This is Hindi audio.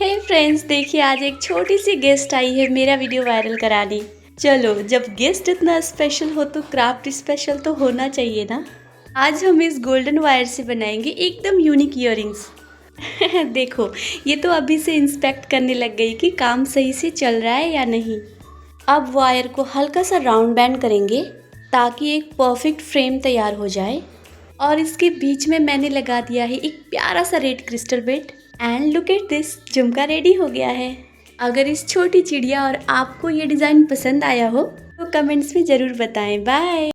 हे फ्रेंड्स, देखिए आज एक छोटी सी गेस्ट आई है मेरा वीडियो वायरल कराने। चलो, जब गेस्ट इतना स्पेशल हो तो क्राफ्ट स्पेशल तो होना चाहिए ना। आज हम इस गोल्डन वायर से बनाएंगे एकदम यूनिक इयररिंग्स। देखो, ये तो अभी से इंस्पेक्ट करने लग गई कि काम सही से चल रहा है या नहीं। अब वायर को हल्का सा राउंड बैंड करेंगे ताकि एक परफेक्ट फ्रेम तैयार हो जाए। और इसके बीच में मैंने लगा दिया है एक प्यारा सा red crystal bed. And look at this, झुमका रेडी हो गया है। अगर इस छोटी चिड़िया और आपको ये डिज़ाइन पसंद आया हो तो कमेंट्स में ज़रूर बताएं। बाय।